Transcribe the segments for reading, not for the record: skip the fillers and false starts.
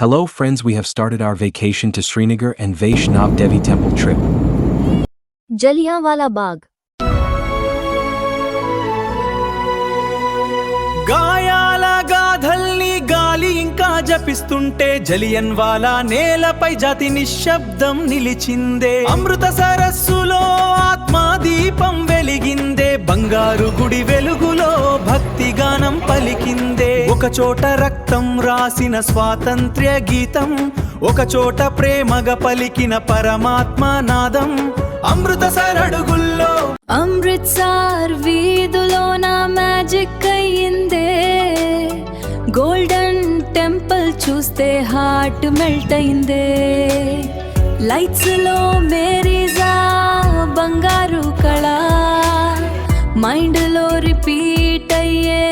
Hello friends, we have started our vacation to Srinagar and Vaishnav Devi temple trip. Jallianwala Bagh. గాయాల గాథల్ని గాలి ఇంకా జపిస్తుంటే జలియన్వాలా నేలపై జాతి నిశ్శబ్దం నిలిచిందే. అమృత సరస్సులో ఆత్మదీపం వెలిగిందే. బంగారు గుడి వెలుగులో భక్తి గానం పలికిందే. ఒక చోట రక్తం రాసిన స్వాతంత్ర్య గీతం, ఒక చోట ప్రేమగా పలికిన పరమాత్మ నాదం. అమృతసర్ అడుగుల్లో అమృత్సర్ వీధులో నా మ్యాజిక్ అయ్యిందే. గోల్డెన్ టెంపుల్ చూస్తే హార్ట్ మెల్ట్ అయిందే. లైట్స్ లో మేరీజా బంగారు కళ, మైండ్ లో రిపీట్ అయ్యే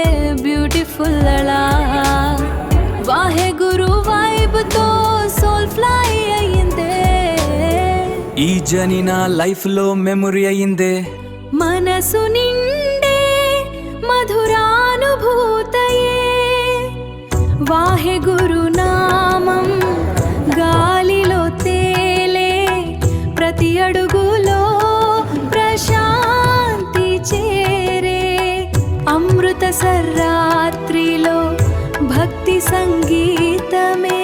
బ్యూటిఫుల్ అలా. వాహే గురు వైబ్ తో సోల్ ఫ్లై అయ్యిందే. ఈ జర్నీ నా లైఫ్ లో మెమొరీ అయిందే. మనసు నిండే మధురానుభూతయే. వాహే గురునామం గాలిలో తేలే. ప్రతి అడుగులో ప్రశాంతి చేరే. అమృతసర్ రాత్రిలో భక్తి సంగీతమే.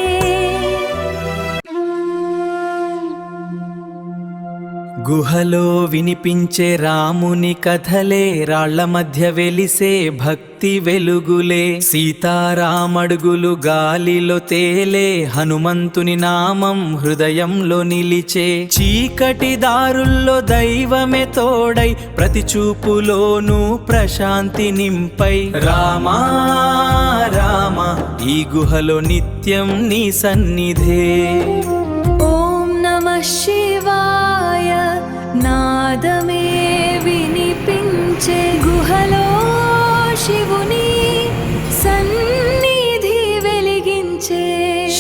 గుహలో వినిపించే రాముని కథలే, రాళ్ల మధ్య వెలిసే భక్తి వెలుగులే. సీతారామడుగులు గాలిలో తేలే, హనుమంతుని నామం హృదయంలో నిలిచే. చీకటి దారుల్లో దైవమే తోడై, ప్రతి చూపులోనూ ప్రశాంతి నింపై. రామా రామా ఈ గుహలో నిత్యం నీ సన్నిధే. ఓం నమః శివాయ నాదమే వినిపించే. గుహలో శివుని సన్నిధి వెలిగించే.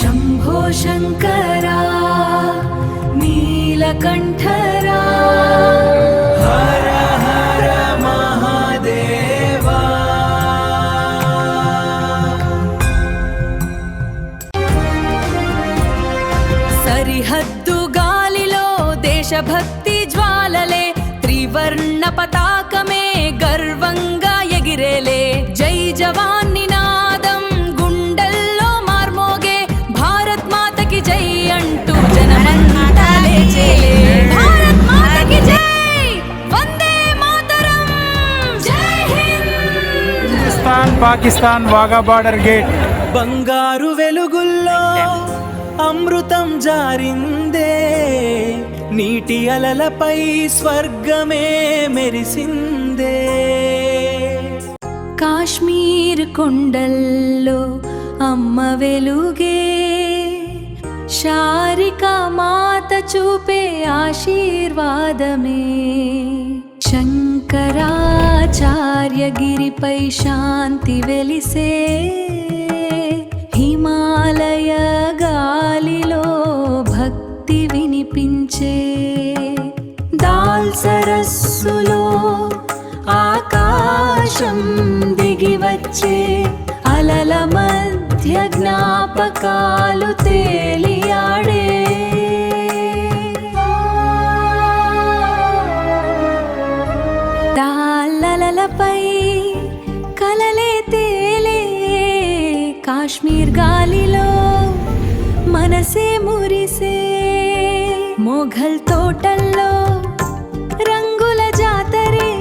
శంభో శంకరా నీలకంఠరా హర హర మహాదేవా. సరిహద్దు గాలిలో దేశభక్తి జ్వాలలే. త్రివర్ణ పతాకమే గర్వంగా ఎగిరేలే. జై జవాన్ నినాదం గుండెల్లో మార్మోగే. భారత్ మాతకి జై అంటూ జనమంతా లేచేలే. భారత్ మాతకి జై, వందే మాతరం, జై హింద్. Pakistan Wagah border gate. బంగారు వెలుగుల్లో అమృతం జారిందే. నీటి అలలపై స్వర్గమే మెరిసిందే. కాశ్మీర్ కొండల్లో అమ్మ వెలుగే. శారికా మాత చూపే ఆశీర్వాదమే. శంకరాచార్యగిరిపై శాంతి వెలిసే. హిమాలయ గాలిలో భక్తి వినిపించే. దాల్ సరస్సులో ఆకాశం దిగివచ్చే. అలల మధ్య జ్ఞాపకాలు తేలియాడే. దాలలపై కలలే తేలే. కాశ్మీర్ గాలిలో మనసే మురిసే. మొఘల్ తోటల్లో రంగుల జాతరే.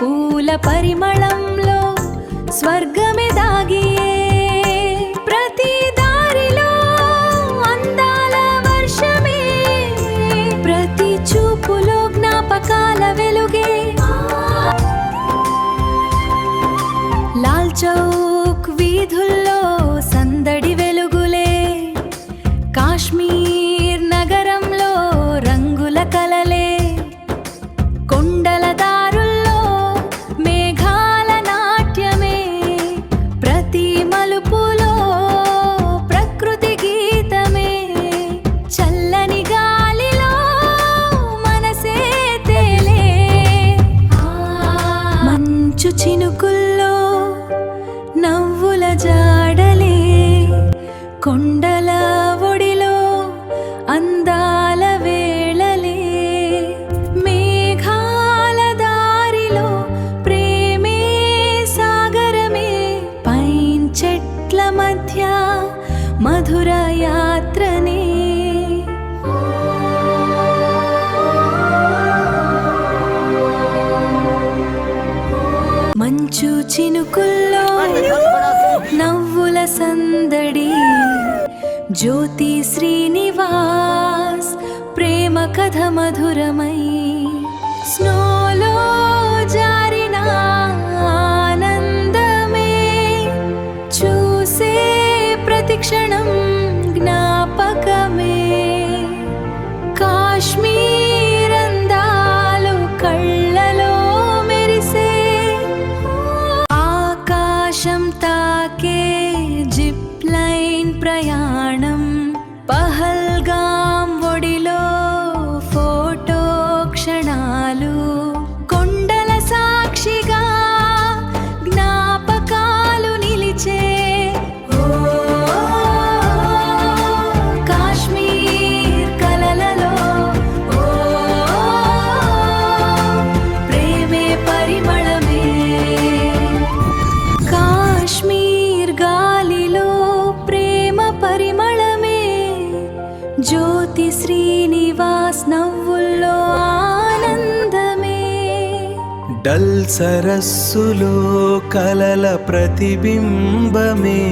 పూల పరిమళంలో స్వర్గమే దాగియే. ప్రతి దారిలో అందాల వర్షమే. ప్రతి చూపులో జ్ఞాపకాల వెలుగే. లాల్ చౌక్ వీధుల్లో సందడి వెలుగులే. కాశ్మీర్ నగరంలో రంగుల కలలే. కొండల దారుల్లో మేఘాల నాట్యమే. ప్రతి కొండల ఒడిలో అందాల వేళలే, మేఘాల దారిలో ప్రేమే సాగరమే, పైన్ చెట్ల మధ్య మధుర యాత్రనే. మంచు చినుకుల్లో నవ్వుల సందడి, జ్యోతి శ్రీనివాస్ ప్రేమ కథ మధురమై, స్నోలో జారిన ఆనందమే, చూసే ప్రతిక్షణం జ్ఞాపకమే, కాశ్మీర్ అందాలు కళ్ళలో మెరిసే, ఆకాశం తాకే జిప్ లైన్ ప్రయాణం, పహల్గాం ఒడిలో ఫోటో క్షణాలు, కొండల సాక్షిగా జ్ఞాపకాలు నిలిచే, కాశ్మీర్ కలలలో ప్రేమే పరిమళమే, కాశ్మీర్ గాలిలో ప్రేమ పరిమళమే, జ్యోతి శ్రీనివాస్ నవ్వుల్లో ఆనందమే. డల్ సరస్సులో కలల ప్రతిబింబమే,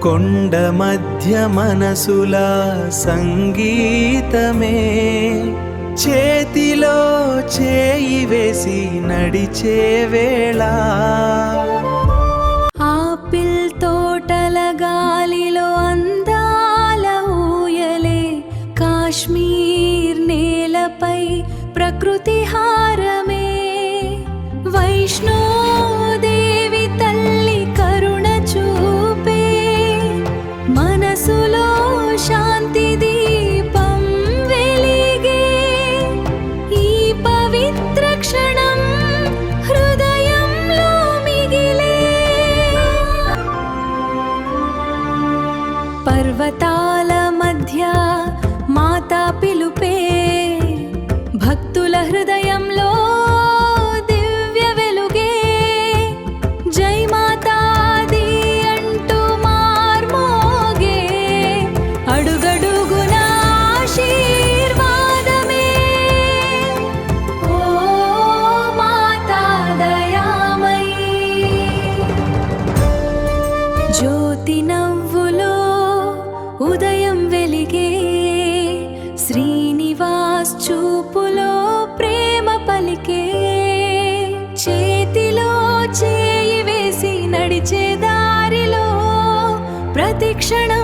కొండ మధ్య మనసుల సంగీతమే, చేతిలో చేయి వేసి నడిచే వేళ, ఆపిల్ తోటల గాలిలో అందాల ఊయలే, కాశ్మీర్ నేలపై ప్రకృతి హారమే, వైష్ణోదేవి తల్లి కరుణ చూపే, మనసులో శాంతి దీపం వెలిగే, ఈ పవిత్ర క్షణం హృదయంలో మిగిలే. పర్వతాల మధ్య మాతా పిలుపే, భక్తుల హృదయంలో దివ్య వెలుగే, జై మాతాది అంటూ మార్మోగే, అడుగడుగున ఆశీర్వాదమే, ఓ మాతా దయామయీ. జ్యోతి నవ్వులో ఉదయం వెలిగే, శ్రీనివాస్ చూపులో ప్రేమ పలికే, చేతిలో చేయి వేసి నడిచే దారిలో ప్రతిక్షణం